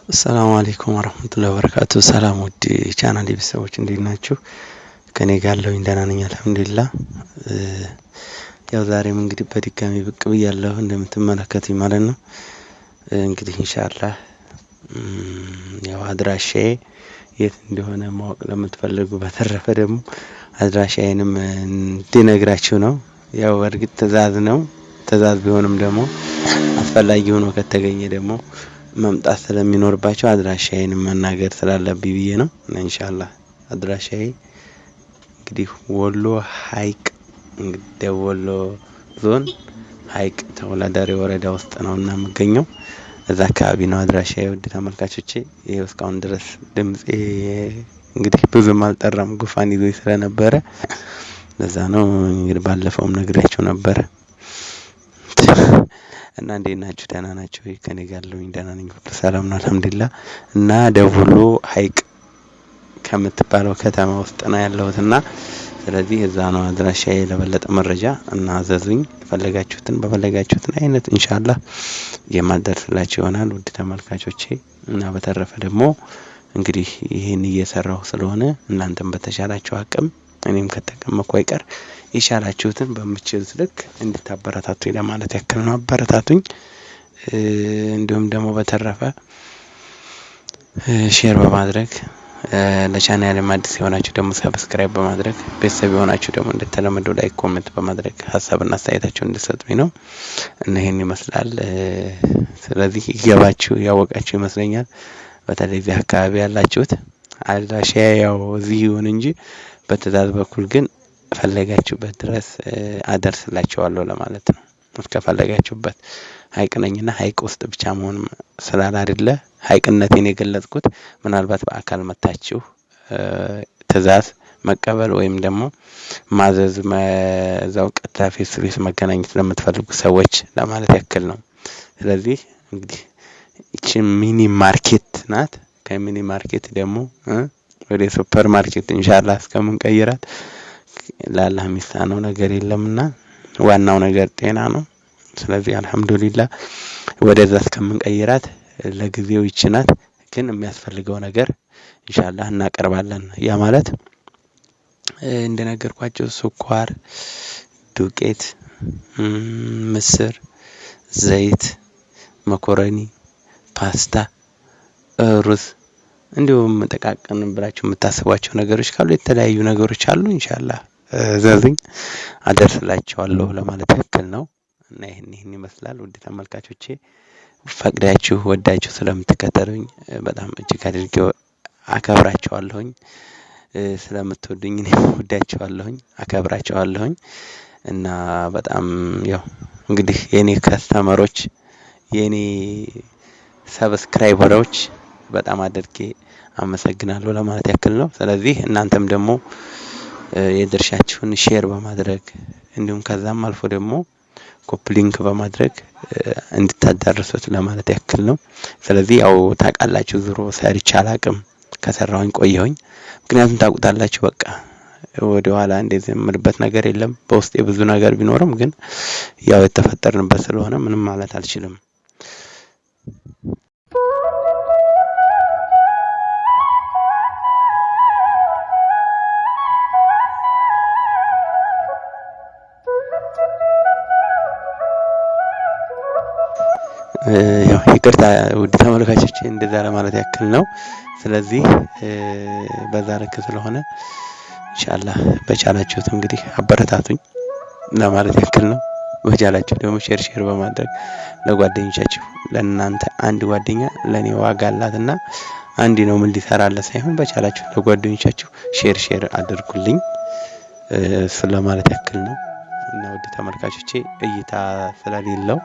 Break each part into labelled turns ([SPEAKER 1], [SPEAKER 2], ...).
[SPEAKER 1] السلام عليكم ورحمة الله وبركاته ሰላም ውድ ቻናሌ ቤተሰቦች እንዴት ናችሁ? ከኔ ጋር ያለሁኝ ደህና ነኝ አልሐምዱሊላህ። ያው ዛሬም እንግዲህ በድጋሚ ብቅ ብያለሁ እንደምትመለከቱኝ ማለት ነው። እንግዲህ ኢንሻአላህ ያው አድራሻዬ የት እንደሆነ ማወቅ ለምትፈልጉ በተረፈ ደግሞ አድራሻዬንም እንድነግራችሁ ነው። ያው በእርግጥ ትዕዛዝ ቢሆንም ደግሞ አስፈላጊ ሆኖ ከተገኘ ደግሞ መምጣት ስለሚኖርባቸው አድራሻዬን መናገር ስላለብኝ ብዬ ነው። ኢንሻአላህ አድራሻዬ እንግዲህ ወሎ ሐይቅ ወሎ ዞን ሐይቅ ተወላዳሪ ወረዳ ውስጥ ነውና የምገኘው እዛ አካባቢ ነው አድራሻዬ። ውድ ተመልካቾቼ ይሄው እስካሁን ድረስ ድምጼ እንግዲህ ብዙም አልጠራም ጉፋን ይዞኝ ስለነበረ ለዛ ነው። እንግዲህ ባለፈውም ነግሬያችሁ ነበር እና እንዴት ናችሁ? ደህና ናችሁ? ከኔ ጋር ያለሁኝ ደህና ነኝ፣ ሁሉ ሰላም ነው አልሐምዱሊላህ። እና ደወሎ ሐይቅ ከምትባለው ከተማ ውስጥ ነው ያለሁትና ስለዚህ እዛ ነው አድራሻዬ። ለበለጠ መረጃ እና አዘዙኝ፣ በፈለጋችሁት አይነት ኢንሻአላህ የማደርስላችሁ ይሆናል ውድ ተመልካቾቼ። እና በተረፈ ደግሞ እንግዲህ ይሄን እየሰራሁ ስለሆነ እናንተም በተሻላችሁ አቅም እኔም ከተቀመጥኩ አይቀር የቻላችሁትን በምትችሉት ልክ እንድታበረታቱኝ ለማለት ያክል ነው። አበረታቱኝ። እንዲሁም ደግሞ በተረፈ ሼር በማድረግ ለቻናሌም አዲስ የሆናችሁ ደግሞ ሰብስክራይብ በማድረግ ቤተሰብ የሆናችሁ ደግሞ እንደተለመደው ላይክ ኮሜንት በማድረግ ሀሳብና አስተያየታችሁን እንድትሰጡኝ ነው እና ይሄን ይመስላል። ስለዚህ ይገባችሁ ያወቃችሁ ይመስለኛል። በተለይ እዚህ አካባቢ ያላችሁት አድራሻዬ ያው እዚህ ይሁን እንጂ በትዕዛዝ በኩል ግን ፈለጋችሁበት ድረስ አደርስላችኋለሁ ለማለት ነው። ከፈለጋችሁበት ሐይቅ ነኝና ሐይቅ ውስጥ ብቻ መሆን ስላል አይደለ ሐይቅነቴን የገለጽኩት ምናልባት በአካል መታችሁ ትዕዛዝ መቀበል ወይም ደግሞ ማዘዝ እዛው ቀጥታ ፌስ ቱ ፌስ መገናኘት ለምትፈልጉ ሰዎች ለማለት ያክል ነው። ስለዚህ እንግዲህ እቺ ሚኒ ማርኬት ናት። ከሚኒ ማርኬት ደግሞ ወደ ሱፐር ማርኬት ኢንሻአላህ እስከምንቀይራት ለአላህ የሚሳነው ነገር የለምና ዋናው ነገር ጤና ነው። ስለዚህ አልሐምዱሊላህ ወደዛ እስከምንቀይራት ለጊዜው ይቺ ናት። ግን የሚያስፈልገው ነገር ኢንሻአላህ እናቀርባለን። ያ ማለት እንደነገርኳችሁ ስኳር፣ ዱቄት፣ ምስር፣ ዘይት፣ መኮረኒ፣ ፓስታ፣ ሩዝ እንዲሁም ተቃቀን ብላችሁ የምታስቧቸው ነገሮች ካሉ የተለያዩ ነገሮች አሉ። ኢንሻአላህ ዘዙኝ አደርስላችኋለሁ ለማለት ያክል ነው። እና ይሄን ይመስላል ውድ ተመልካቾቼ። ፈቅዳችሁ ወዳችሁ ስለምትከተሉኝ በጣም እጅግ አድርጌ አከብራችኋለሁኝ። ስለምትወዱኝ እኔም ወዳችኋለሁኝ አከብራችኋለሁኝ። እና በጣም ያው እንግዲህ የኔ ከስተመሮች የኔ ሰብስክራይበሮች በጣም አድርጌ አመሰግናለሁ ለማለት ያክል ነው። ስለዚህ እናንተም ደግሞ የድርሻችሁን ሼር በማድረግ እንዲሁም ከዛም አልፎ ደግሞ ኮፒ ሊንክ በማድረግ እንድታዳርሱት ለማለት ያክል ነው። ስለዚህ ያው ታውቃላችሁ ዙሮ ሰርቼ አላቅም፣ ከሰራሁኝ ቆየሁኝ። ምክንያቱም ታውቁታላችሁ በቃ ወደ ኋላ እንደዚህ የምልበት ነገር የለም። በውስጤ ብዙ ነገር ቢኖርም ግን ያው የተፈጠርንበት ስለሆነ ምንም ማለት አልችልም። ያው ይቅርታ ውድ ተመልካቾቼ እንደዛ ለማለት ያክል ነው። ስለዚህ በዛ ልክ ስለሆነ ኢንሻአላህ በቻላችሁት እንግዲህ አበረታቱኝ ለማለት ያክል ነው። በቻላችሁ ደግሞ ሼር በማድረግ ለጓደኞቻችሁ ለእናንተ አንድ ጓደኛ ለኔ ዋጋ አላትና አንድ ነው ምን ሊሰራለ ሳይሆን በቻላችሁ ለጓደኞቻችሁ ሼር አድርጉልኝ ስለማለት ያክል ነው። እና ውድ ተመልካቾቼ እይታ ስለሌለው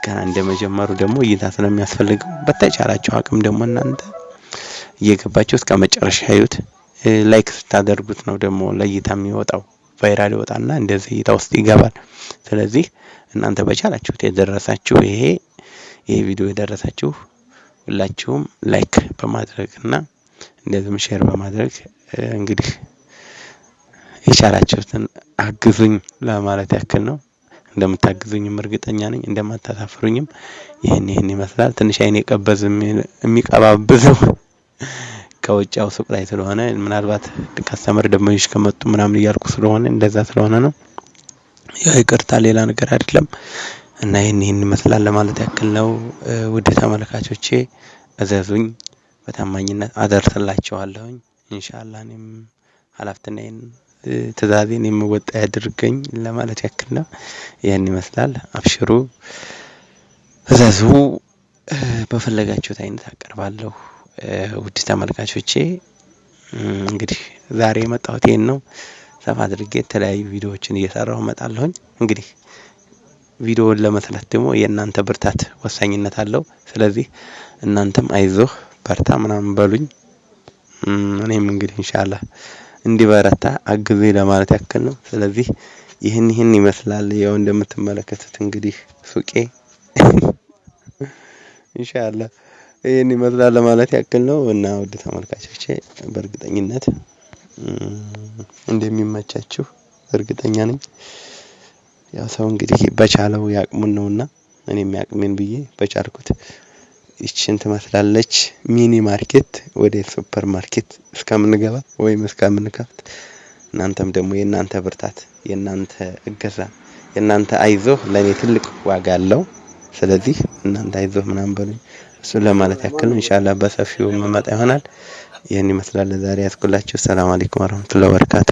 [SPEAKER 1] ገና እንደመጀመሩ ደግሞ እይታ ስለሚያስፈልገው በተቻላችሁ አቅም ደግሞ እናንተ እየገባችሁ እስከ መጨረሻ አዩት። ላይክ ስታደርጉት ነው ደግሞ ለእይታ የሚወጣው ቫይራል ይወጣና እንደዚህ እይታ ውስጥ ይገባል። ስለዚህ እናንተ በቻላችሁት የደረሳችሁ ይሄ ቪዲዮ የደረሳችሁ ሁላችሁም ላይክ በማድረግና እንደዚህም ሼር በማድረግ እንግዲህ የቻላችሁትን አግዙኝ ለማለት ያክል ነው። እንደምታግዙኝም እርግጠኛ ነኝ፣ እንደማታሳፍሩኝም። ይሄን ይመስላል። ትንሽ አይኔ ቀበዝ የሚቀባብዘው ከውጫው ሱቅ ላይ ስለሆነ ምናልባት ከስተመር ደንበኞች ከመጡ ምናምን እያልኩ ስለሆነ እንደዛ ስለሆነ ነው። ያው ይቅርታ፣ ሌላ ነገር አይደለም። እና ይሄን ይመስላል ለማለት ያክል ነው። ውድ ተመልካቾቼ እዘዙኝ፣ በታማኝነት አደርስላችኋለሁኝ። ኢንሻአላህ እኔም ኃላፊነቴን ትዕዛዜን የምወጣ ያድርገኝ ለማለት ያክል ነው። ይሄን ይመስላል። አብሽሩ፣ እዘዙ፣ በፈለጋችሁት አይነት አቀርባለሁ። ውድ ተመልካቾቼ እንግዲህ ዛሬ የመጣሁት ይሄን ነው። ሰፋ አድርጌ የተለያዩ ቪዲዮዎችን እየሰራሁ እመጣለሁኝ። እንግዲህ ቪዲዮውን ለመስራት ደግሞ የእናንተ ብርታት ወሳኝነት አለው። ስለዚህ እናንተም አይዞህ በርታ ምናምን በሉኝ። እኔም እንግዲህ ኢንሻአላህ እንዲበረታ አግዙኝ ለማለት ያክል ነው። ስለዚህ ይህን ይመስላል። ያው እንደምትመለከቱት እንግዲህ ሱቄ ኢንሻአላህ ይህን ይመስላል ለማለት ያክል ነው። እና ውድ ተመልካቾቼ በእርግጠኝነት እንደሚመቻችሁ እርግጠኛ ነኝ። ያው ሰው እንግዲህ በቻለው ያቅሙን ነውና እኔም ያቅሜን ብዬ በቻልኩት ይችን ትመስላለች ሚኒ ማርኬት ወደ ሱፐር ማርኬት እስከምንገባ ወይም እስከምንከፍት። እናንተም ደግሞ የእናንተ ብርታት፣ የእናንተ እገዛ፣ የእናንተ አይዞህ ለኔ ትልቅ ዋጋ አለው። ስለዚህ እናንተ አይዞህ ምናምን በሉኝ። እሱን ለማለት ያክል ነው። ኢንሻአላህ በሰፊው መመጣ ይሆናል። ይሄን ይመስላል ለዛሬ ያስኩላችሁ። ሰላም አለይኩም ወራህመቱላሂ ወበረካቱ።